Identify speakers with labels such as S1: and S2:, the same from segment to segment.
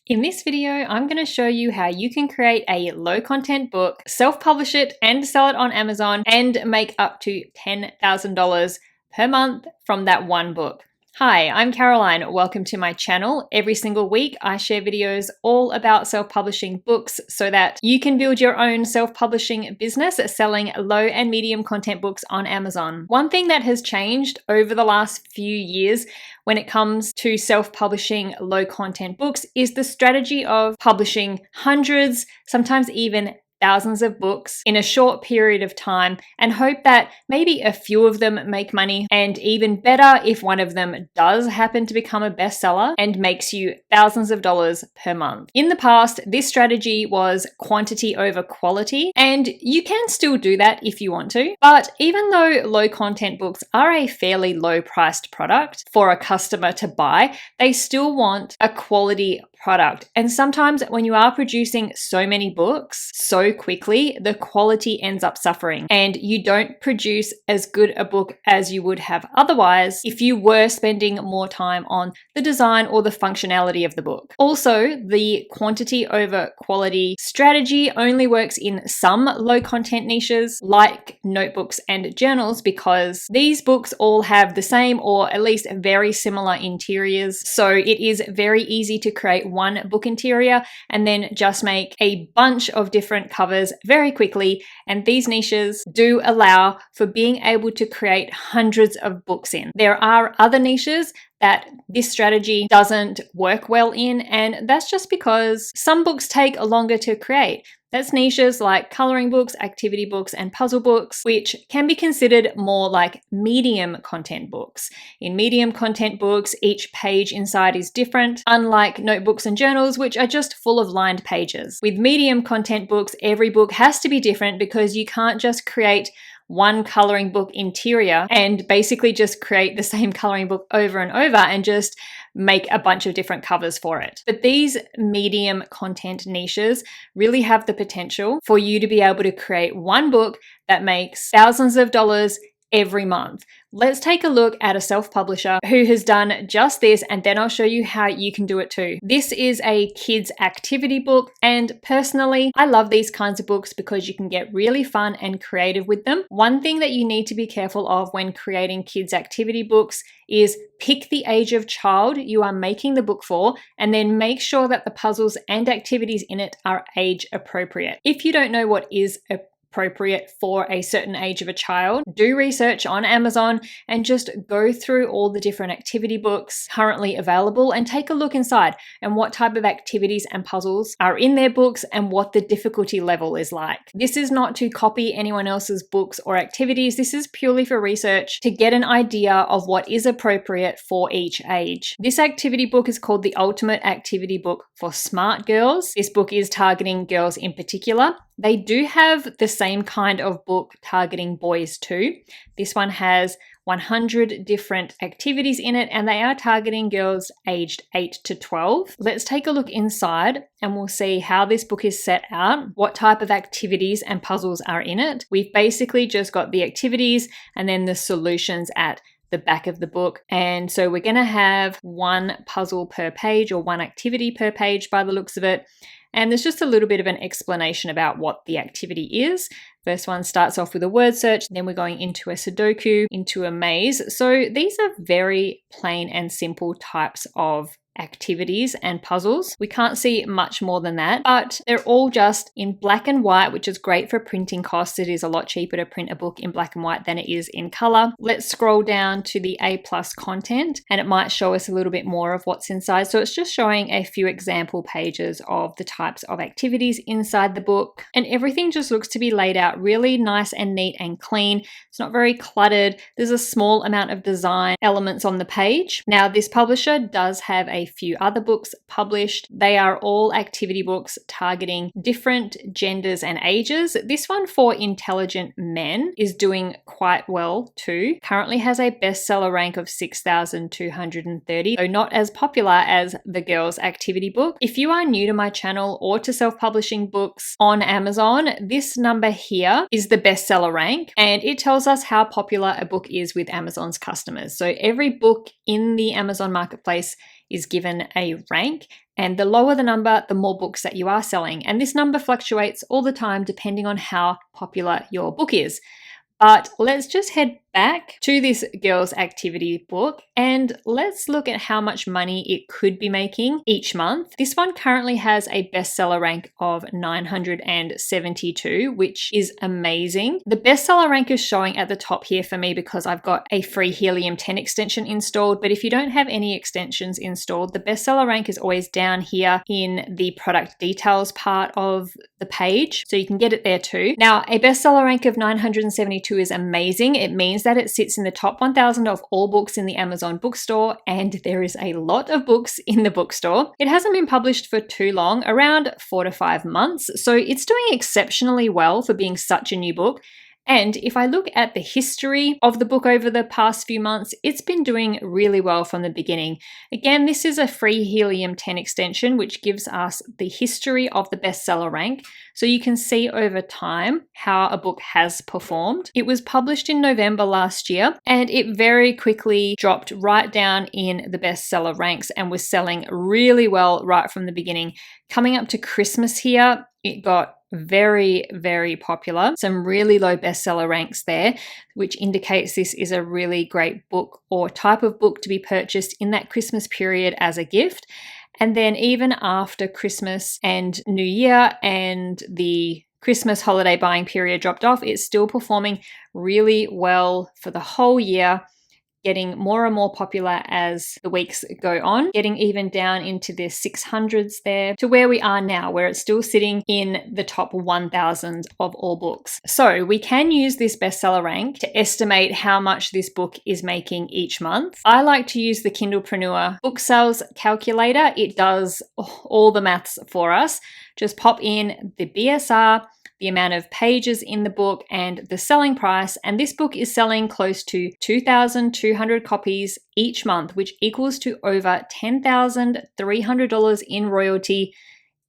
S1: In this video, I'm going to show you how you can create a low content book, self-publish it and sell it on Amazon and make up to $10,000 per month from that one book. Hi, I'm Caroline. Welcome to my channel. Every single week, I share videos all about self-publishing books so that you can build your own self-publishing business selling low and medium content books on Amazon. One thing that has changed over the last few years when it comes to self-publishing low content books is the strategy of publishing hundreds, sometimes even thousands of books in a short period of time and hope that maybe a few of them make money, and even better if one of them does happen to become a bestseller and makes you thousands of dollars per month. In the past, this strategy was quantity over quality, and you can still do that if you want to. But even though low content books are a fairly low priced product for a customer to buy, they still want a quality product. And sometimes when you are producing so many books so quickly, the quality ends up suffering and you don't produce as good a book as you would have otherwise if you were spending more time on the design or the functionality of the book. Also, the quantity over quality strategy only works in some low content niches like notebooks and journals, because these books all have the same or at least very similar interiors. So it is very easy to create one book interior and then just make a bunch of different covers very quickly. And these niches do allow for being able to create hundreds of books in. There are other niches that this strategy doesn't work well in, and that's just because some books take longer to create. That's niches like coloring books, activity books, and puzzle books, which can be considered more like medium content books. In medium content books, each page inside is different, unlike notebooks and journals, which are just full of lined pages. With medium content books, every book has to be different because you can't just create one coloring book interior and basically just create the same coloring book over and over and just make a bunch of different covers for it. But these medium content niches really have the potential for you to be able to create one book that makes thousands of dollars every month. Let's take a look at a self-publisher who has done just this, and then I'll show you how you can do it too. This is a kids activity book, and personally, I love these kinds of books because you can get really fun and creative with them. One thing that you need to be careful of when creating kids activity books is pick the age of child you are making the book for, and then make sure that the puzzles and activities in it are age appropriate. If you don't know what is appropriate for a certain age of a child, do research on Amazon and just go through all the different activity books currently available and take a look inside and what type of activities and puzzles are in their books and what the difficulty level is like. This is not to copy anyone else's books or activities. This is purely for research to get an idea of what is appropriate for each age. This activity book is called the Ultimate Activity Book for Smart Girls. This book is targeting girls in particular. They do have the same kind of book targeting boys too. This one has 100 different activities in it, and they are targeting girls aged 8 to 12. Let's take a look inside and we'll see how this book is set out, what type of activities and puzzles are in it. We've basically just got the activities and then the solutions at the back of the book. And so we're going to have one puzzle per page or one activity per page by the looks of it. And there's just a little bit of an explanation about what the activity is. First one starts off with a word search, then we're going into a Sudoku, into a maze. So these are very plain and simple types of activities and puzzles. We can't see much more than that, but they're all just in black and white, which is great for printing costs. It is a lot cheaper to print a book in black and white than it is in color. Let's scroll down to the A+ content and it might show us a little bit more of what's inside. So it's just showing a few example pages of the types of activities inside the book, and everything just looks to be laid out really nice and neat and clean. It's not very cluttered. There's a small amount of design elements on the page. Now, this publisher does have a few other books published. They are all activity books targeting different genders and ages. This one for intelligent men is doing quite well too. Currently has a bestseller rank of 6,230, though not as popular as the girls activity book. If you are new to my channel or to self-publishing books on Amazon, this number here is the bestseller rank, and it tells us how popular a book is with Amazon's customers. So every book in the Amazon marketplace is given a rank, and the lower the number, the more books that you are selling. And this number fluctuates all the time depending on how popular your book is. But let's just head back to this girls' activity book and let's look at how much money it could be making each month. This one currently has a bestseller rank of 972, which is amazing. The bestseller rank is showing at the top here for me because I've got a free Helium 10 extension installed. But if you don't have any extensions installed, the bestseller rank is always down here in the product details part of the page. So you can get it there too. Now, a bestseller rank of 972 is amazing. It means that it sits in the top 1,000 of all books in the Amazon bookstore, and there is a lot of books in the bookstore. It hasn't been published for too long, around 4 to 5 months, so it's doing exceptionally well for being such a new book. And if I look at the history of the book over the past few months, it's been doing really well from the beginning. Again, this is a free Helium 10 extension, which gives us the history of the bestseller rank. So you can see over time how a book has performed. It was published in November last year, and it very quickly dropped right down in the bestseller ranks and was selling really well right from the beginning. Coming up to Christmas here, it got very, very popular. Some really low bestseller ranks there, which indicates this is a really great book or type of book to be purchased in that Christmas period as a gift. And then even after Christmas and New Year and the Christmas holiday buying period dropped off, it's still performing really well for the whole year, getting more and more popular as the weeks go on, getting even down into the 600s there to where we are now, where it's still sitting in the top 1,000 of all books. So we can use this bestseller rank to estimate how much this book is making each month. I like to use the Kindlepreneur book sales calculator. It does all the maths for us. Just pop in the BSR, the amount of pages in the book, and the selling price. And this book is selling close to 2,200 copies each month, which equals to over $10,300 in royalty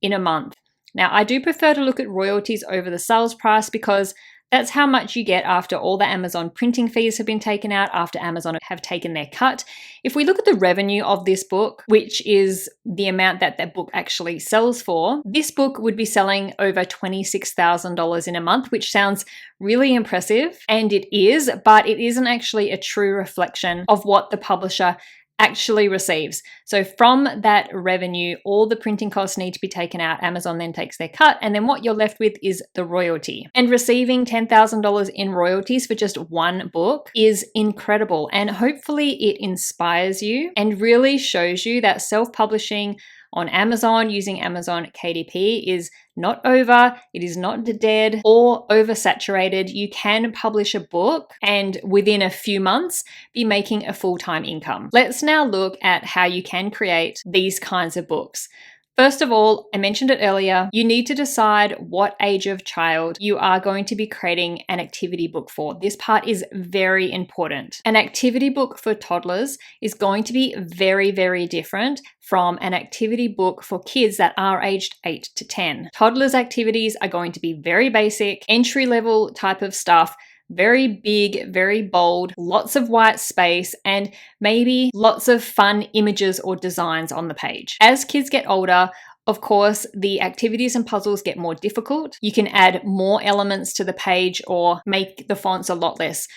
S1: in a month. Now, I do prefer to look at royalties over the sales price because that's how much you get after all the Amazon printing fees have been taken out, after Amazon have taken their cut. If we look at the revenue of this book, which is the amount that that book actually sells for, this book would be selling over $26,000 in a month, which sounds really impressive, and it is, but it isn't actually a true reflection of what the publisher actually receives. So from that revenue, all the printing costs need to be taken out. Amazon then takes their cut, and then what you're left with is the royalty. And receiving $10,000 in royalties for just one book is incredible, and hopefully it inspires you and really shows you that self-publishing on Amazon using Amazon KDP is not over, it is not dead or oversaturated. You can publish a book and within a few months be making a full-time income. Let's now look at how you can create these kinds of books. First of all, I mentioned it earlier, you need to decide what age of child you are going to be creating an activity book for. This part is very important. An activity book for toddlers is going to be very, very different from an activity book for kids that are aged 8 to 10. Toddlers' activities are going to be very basic, entry-level type of stuff, very big, very bold, lots of white space, and maybe lots of fun images or designs on the page. As kids get older, of course, the activities and puzzles get more difficult. You can add more elements to the page or make the fonts a lot less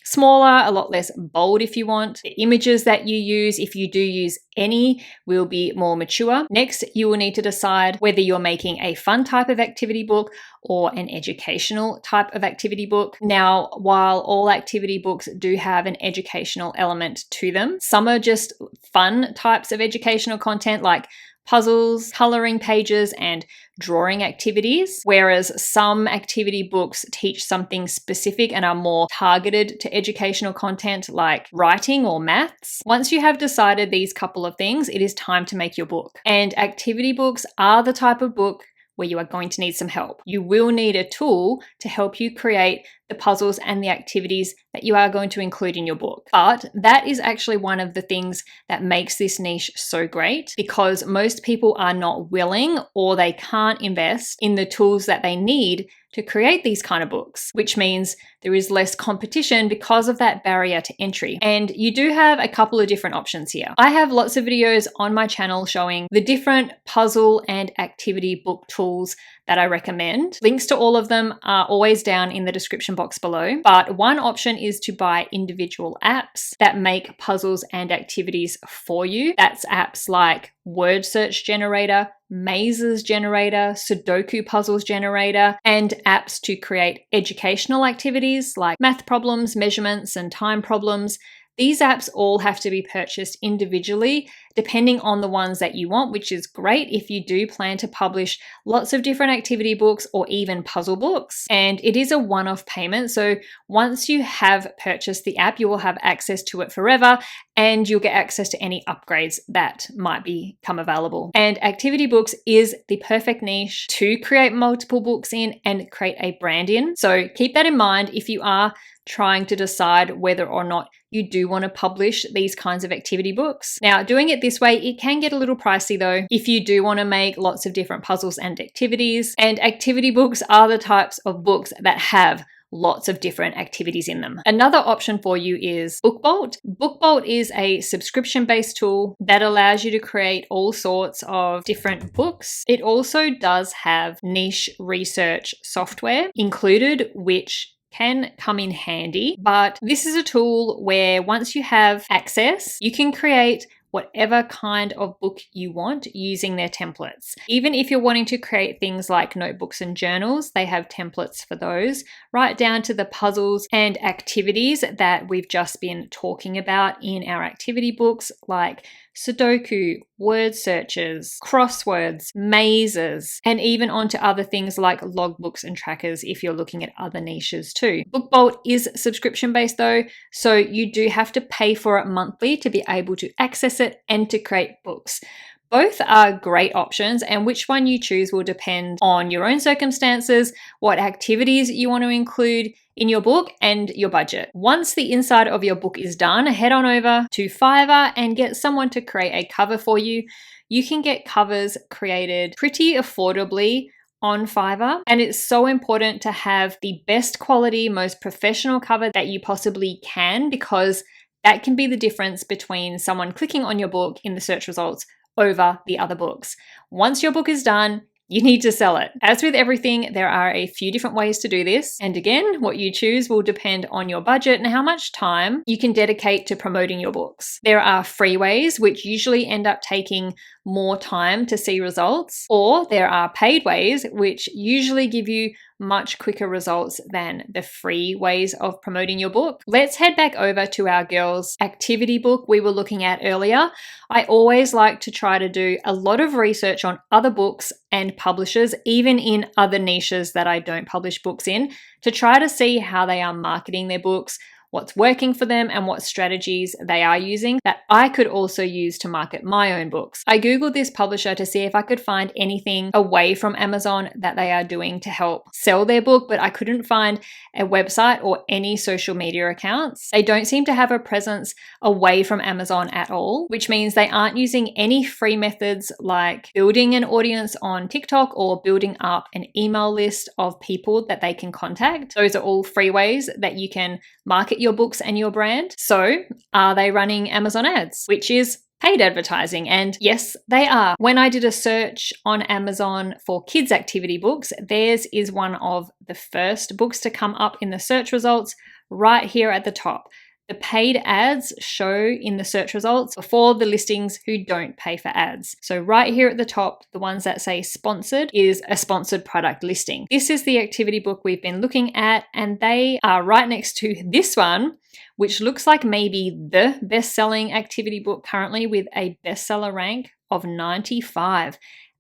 S1: smaller, a lot less bold if you want. The images that you use, if you do use any, will be more mature. Next, you will need to decide whether you're making a fun type of activity book or an educational type of activity book. Now, while all activity books do have an educational element to them, some are just fun types of educational content like puzzles, coloring pages, and drawing activities, whereas some activity books teach something specific and are more targeted to educational content like writing or maths. Once you have decided these couple of things, it is time to make your book. And activity books are the type of book where you are going to need some help. You will need a tool to help you create the puzzles and the activities that you are going to include in your book. But that is actually one of the things that makes this niche so great, because most people are not willing or they can't invest in the tools that they need to create these kind of books, which means there is less competition because of that barrier to entry. And you do have a couple of different options here. I have lots of videos on my channel showing the different puzzle and activity book tools that I recommend. Links to all of them are always down in the description box below. But one option is to buy individual apps that make puzzles and activities for you. That's apps like Word Search Generator, Mazes Generator, Sudoku Puzzles Generator, and apps to create educational activities like math problems, measurements, and time problems. These apps all have to be purchased individually, depending on the ones that you want, which is great if you do plan to publish lots of different activity books or even puzzle books. And it is a one-off payment. So once you have purchased the app, you will have access to it forever, and you'll get access to any upgrades that might become available. And activity books is the perfect niche to create multiple books in and create a brand in. So keep that in mind if you are trying to decide whether or not you do want to publish these kinds of activity books. Now, doing it this way, it can get a little pricey though, if you do want to make lots of different puzzles and activities. And activity books are the types of books that have lots of different activities in them. Another option for you is BookBolt. BookBolt is a subscription-based tool that allows you to create all sorts of different books. It also does have niche research software included, which can come in handy, but this is a tool where once you have access, you can create whatever kind of book you want using their templates. Even if you're wanting to create things like notebooks and journals, they have templates for those, right down to the puzzles and activities that we've just been talking about in our activity books, like Sudoku, word searches, crosswords, mazes, and even onto other things like logbooks and trackers if you're looking at other niches too. BookBolt is subscription-based though, so you do have to pay for it monthly to be able to access it and to create books. Both are great options, and which one you choose will depend on your own circumstances, what activities you want to include in your book, and your budget. Once the inside of your book is done, head on over to Fiverr and get someone to create a cover for you. You can get covers created pretty affordably on Fiverr, and it's so important to have the best quality, most professional cover that you possibly can, because that can be the difference between someone clicking on your book in the search results over the other books. Once your book is done, you need to sell it. As with everything, there are a few different ways to do this. And again, what you choose will depend on your budget and how much time you can dedicate to promoting your books. There are free ways, which usually end up taking more time to see results, or there are paid ways, which usually give you much quicker results than the free ways of promoting your book. Let's head back over to our girls' activity book we were looking at earlier. I always like to try to do a lot of research on other books and publishers, even in other niches that I don't publish books in, to try to see how they are marketing their books, what's working for them, and what strategies they are using that I could also use to market my own books. I Googled this publisher to see if I could find anything away from Amazon that they are doing to help sell their book, but I couldn't find a website or any social media accounts. They don't seem to have a presence away from Amazon at all, which means they aren't using any free methods like building an audience on TikTok or building up an email list of people that they can contact. Those are all free ways that you can market your books and your brand. So are they running Amazon ads, which is paid advertising? And yes, they are. When I did a search on Amazon for kids activity books, theirs is one of the first books to come up in the search results right here at the top. The paid ads show in the search results before the listings who don't pay for ads. So right here at the top, the ones that say sponsored is a sponsored product listing. This is the activity book we've been looking at, and they are right next to this one, which looks like maybe the best-selling activity book currently with a bestseller rank of 95.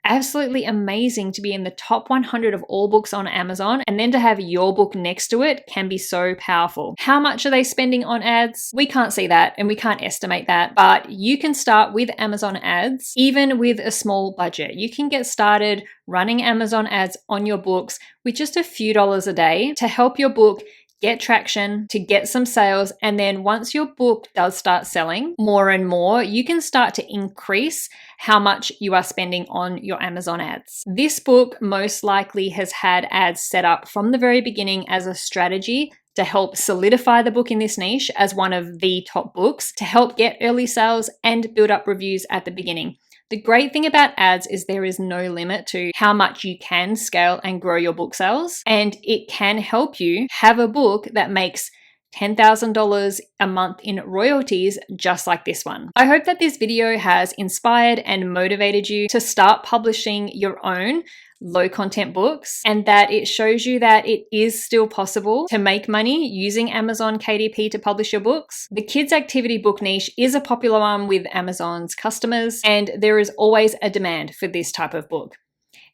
S1: Absolutely amazing to be in the top 100 of all books on Amazon, and then to have your book next to it can be so powerful. How much are they spending on ads? We can't see that and we can't estimate that, but you can start with Amazon ads even with a small budget. You can get started running Amazon ads on your books with just a few dollars a day to help your book get traction, to get some sales. And then once your book does start selling more and more, you can start to increase how much you are spending on your Amazon ads. This book most likely has had ads set up from the very beginning as a strategy to help solidify the book in this niche as one of the top books, to help get early sales and build up reviews at the beginning. The great thing about ads is there is no limit to how much you can scale and grow your book sales, and it can help you have a book that makes $10,000 a month in royalties, just like this one. I hope that this video has inspired and motivated you to start publishing your own low content books, and that it shows you that it is still possible to make money using Amazon KDP to publish your books. The kids activity book niche is a popular one with Amazon's customers, and there is always a demand for this type of book.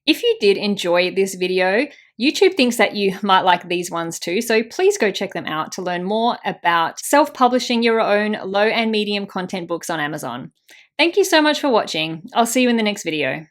S1: If you did enjoy this video, YouTube thinks that you might like these ones too, so please go check them out to learn more about self-publishing your own low and medium content books on Amazon. Thank you so much for watching. I'll see you in the next video.